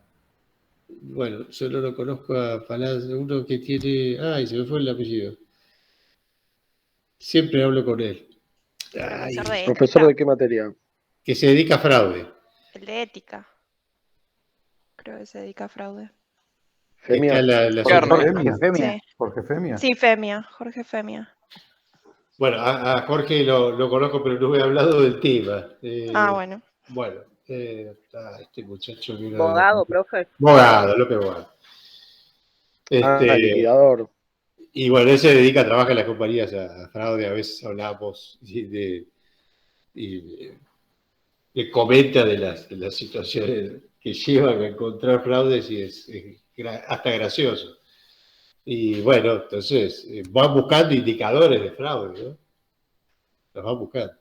Bueno, yo no lo conozco a Palacio, uno que tiene. Ay, se me fue el apellido. Siempre hablo con él. Profesor de ¿Profesor ética. de qué materia? Que se dedica a fraude. El de ética. Creo que se dedica a fraude. Femia. Sí. Jorge Femia. Sí, Femia. Jorge Femia. Bueno, a Jorge lo conozco, pero no he hablado del tema. Bueno. Bueno, este muchacho que era Bogado, profe. Bogado, López Bogado. Liquidador. Y bueno, él se dedica, trabaja en las compañías a fraude, a veces hablamos de comenta de las situaciones que llevan a encontrar fraudes y es hasta gracioso. Y bueno, entonces van buscando indicadores de fraude, ¿no? Los van buscando.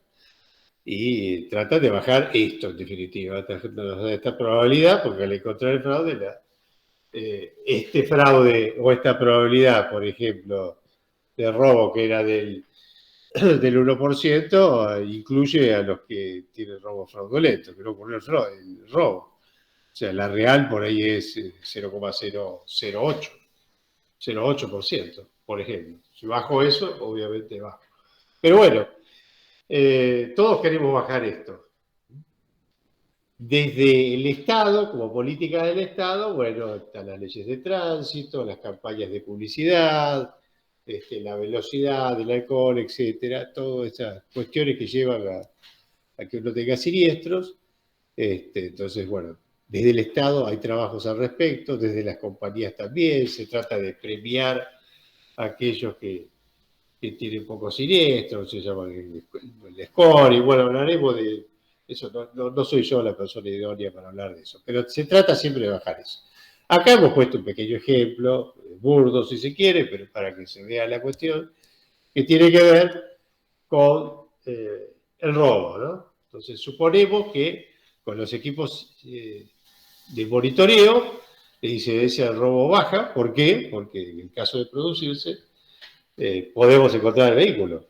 Y tratan de bajar esto, en definitiva, esta probabilidad, porque al encontrar el fraude, este fraude o esta probabilidad, por ejemplo, de robo que era del 1%, incluye a los que tienen robo fraudulento, que no ocurrió el robo. O sea, la real por ahí es 0,008%, por ejemplo. Si bajo eso, obviamente bajo. Pero bueno, todos queremos bajar esto. Desde el Estado, como política del Estado, bueno, están las leyes de tránsito, las campañas de publicidad, la velocidad del alcohol, etcétera, todas esas cuestiones que llevan a que uno tenga siniestros. Entonces, bueno, desde el Estado hay trabajos al respecto, desde las compañías también, se trata de premiar a aquellos que tienen pocos siniestros, se llama el score, y bueno, hablaremos de eso, no soy yo la persona idónea para hablar de eso, pero se trata siempre de bajar eso. Acá hemos puesto un pequeño ejemplo, burdo si se quiere, pero para que se vea la cuestión, que tiene que ver con el robo, ¿no? Entonces, suponemos que con los equipos de monitoreo, la incidencia del robo baja. ¿Por qué? Porque en el caso de producirse, podemos encontrar el vehículo.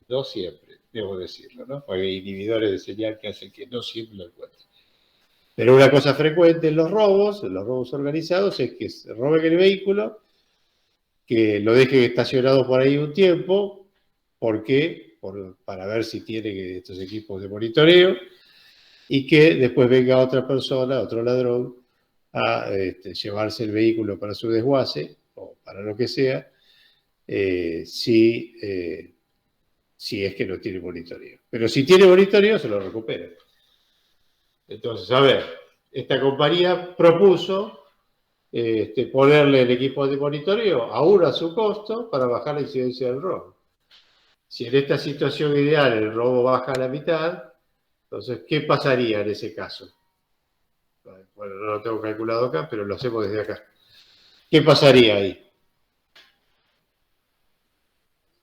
No siempre, debo decirlo, ¿no? Porque hay inhibidores de señal que hacen que no siempre lo encuentren. Pero una cosa frecuente en los robos organizados, es que se roben el vehículo, que lo dejen estacionado por ahí un tiempo. ¿Por qué? Para ver si tiene estos equipos de monitoreo, y que después venga otra persona, otro ladrón, a llevarse el vehículo para su desguace, o para lo que sea, si es que no tiene monitoreo. Pero si tiene monitoreo, se lo recupera. Entonces, a ver, esta compañía propuso ponerle el equipo de monitoreo aún a su costo para bajar la incidencia del robo. Si en esta situación ideal el robo baja a la mitad, entonces, ¿qué pasaría en ese caso? Bueno, no lo tengo calculado acá, pero lo hacemos desde acá. ¿Qué pasaría ahí?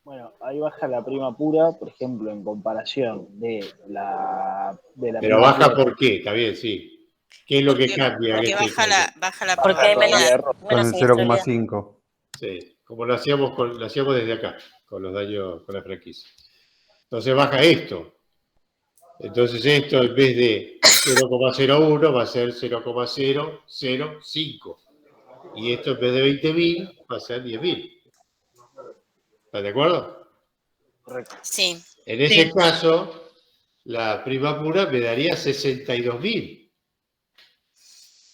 Bueno, ahí baja la prima pura, por ejemplo, en comparación de la Pero baja ¿por qué? Está bien, sí. ¿Qué es lo que cambia? Porque baja la Porque hay probabilidad. Con el 0,5. Sí, como lo hacíamos desde acá, con los daños, con la franquicia. Entonces baja esto. Entonces esto, en vez de 0,01, va a ser 0,005. Y esto, en vez de 20.000, va a ser 10.000. ¿Estás de acuerdo? Correcto. Sí. En ese caso, la prima pura me daría 62.000. O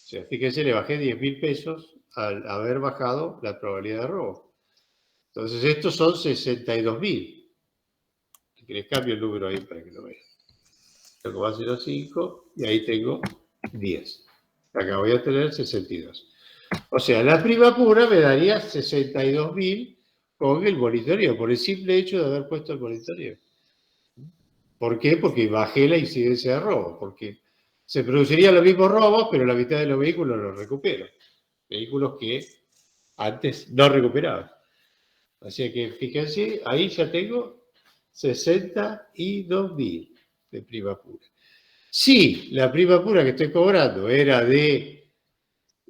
sea, fíjense, le bajé 10.000 pesos al haber bajado la probabilidad de robo. Entonces, estos son 62.000. Si querés, cambio el número ahí para que lo vean. 0,05 y ahí tengo 10. Acá voy a tener 62. O sea, la prima pura me daría 62.000 con el monitoreo, por el simple hecho de haber puesto el monitoreo. ¿Por qué? Porque bajé la incidencia de robo, porque se producirían los mismos robos, pero la mitad de los vehículos los recupero. Vehículos que antes no recuperaba. Así que fíjense, ahí ya tengo 62.000 de prima pura. Si la prima pura que estoy cobrando era de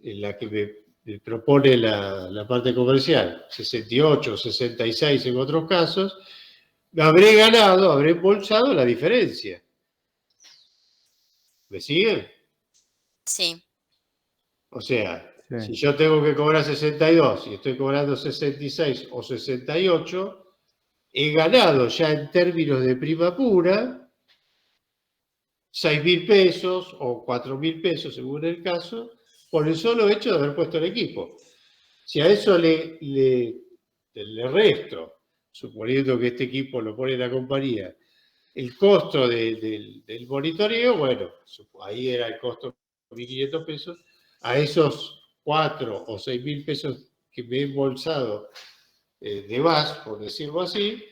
la que me propone la parte comercial, 68, 66 en otros casos, habré ganado, habré embolsado la diferencia. ¿Me siguen? Sí. O sea, si yo tengo que cobrar 62 y estoy cobrando 66 o 68, he ganado ya en términos de prima pura 6.000 pesos o 4.000 pesos según el caso, por el solo hecho de haber puesto el equipo. Si a eso le resto, suponiendo que este equipo lo pone la compañía, el costo del monitoreo, bueno, ahí era el costo de 1.500 pesos, a esos 4 o 6.000 pesos que me he embolsado de VAS, por decirlo así,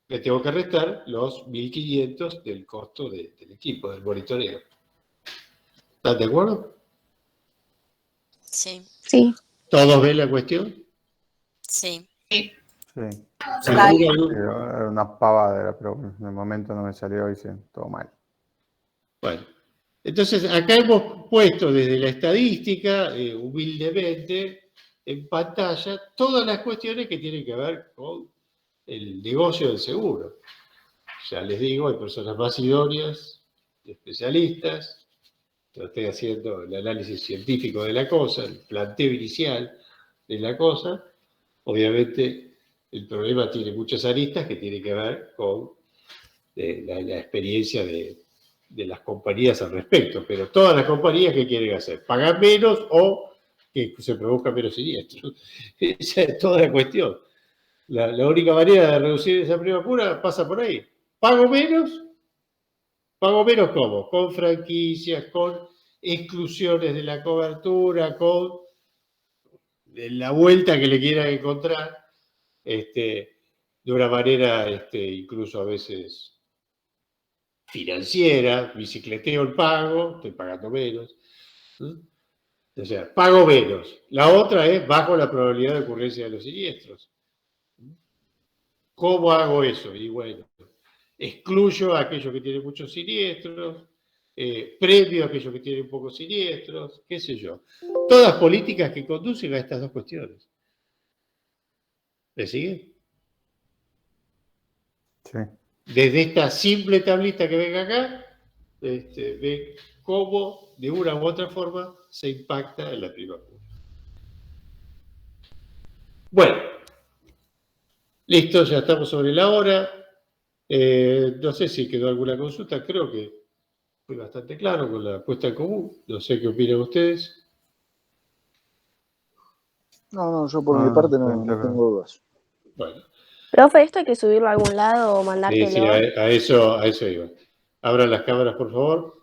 le tengo que restar los 1.500 del costo del equipo, del monitoreo. ¿Están de acuerdo? Sí, Sí. ¿Todos ven la cuestión? sí. Sí. ¿Seguro? Era una pavada, pero bueno, en el momento no me salió y hice todo mal. Bueno, entonces acá hemos puesto desde la estadística, humildemente, en pantalla, todas las cuestiones que tienen que ver con el negocio del seguro. Ya les digo, hay personas más idóneas, especialistas. Yo estoy haciendo el análisis científico de la cosa, el planteo inicial de la cosa. Obviamente, el problema tiene muchas aristas que tienen que ver con la experiencia de las compañías al respecto. Pero todas las compañías, ¿qué quieren hacer? ¿Pagar menos o que se produzca menos siniestros? Esa es toda la cuestión. La única manera de reducir esa prima pura pasa por ahí. ¿Pago menos? ¿Pago menos cómo? Con franquicias, con exclusiones de la cobertura, con la vuelta que le quieran encontrar, de una manera incluso a veces financiera, bicicleteo el pago, estoy pagando menos. O sea, pago menos. La otra es bajo la probabilidad de ocurrencia de los siniestros. ¿Cómo hago eso? Y bueno, excluyo a aquellos que tienen muchos siniestros, premio a aquellos que tienen pocos siniestros, qué sé yo. Todas políticas que conducen a estas dos cuestiones. ¿Me sigue? Sí. Desde esta simple tablita que ven acá, ven cómo de una u otra forma se impacta en la prima pura. Bueno, listo, ya estamos sobre la hora. No sé si quedó alguna consulta, creo que fue bastante claro con la puesta en común. No sé qué opinan ustedes. No, yo por mi parte no tengo dudas. Bueno. Profe, ¿esto hay que subirlo a algún lado o Sí, mandártelo? a eso iba. Abran las cámaras, por favor.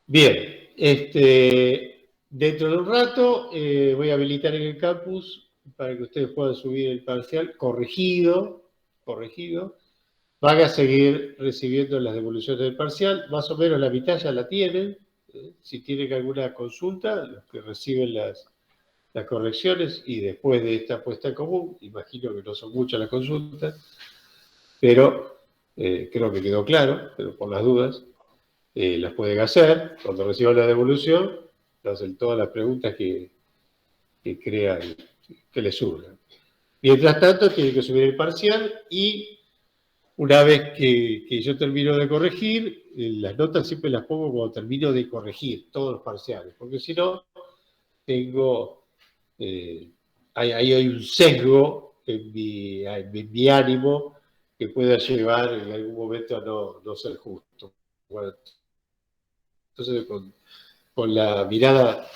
Bien, dentro de un rato voy a habilitar en el campus para que ustedes puedan subir el parcial corregido. Van a seguir recibiendo las devoluciones del parcial, más o menos la mitad ya la tienen. Si tienen alguna consulta, los que reciben las correcciones y después de esta puesta en común, imagino que no son muchas las consultas, pero creo que quedó claro, pero por las dudas, las pueden hacer. Cuando reciban la devolución, hacen todas las preguntas que crean que les surjan. Mientras tanto, tienen que subir el parcial y una vez que yo termino de corregir, las notas siempre las pongo cuando termino de corregir todos los parciales, porque si no, tengo, ahí hay un sesgo en mi ánimo que pueda llevar en algún momento a no ser justo. Bueno, entonces, con la mirada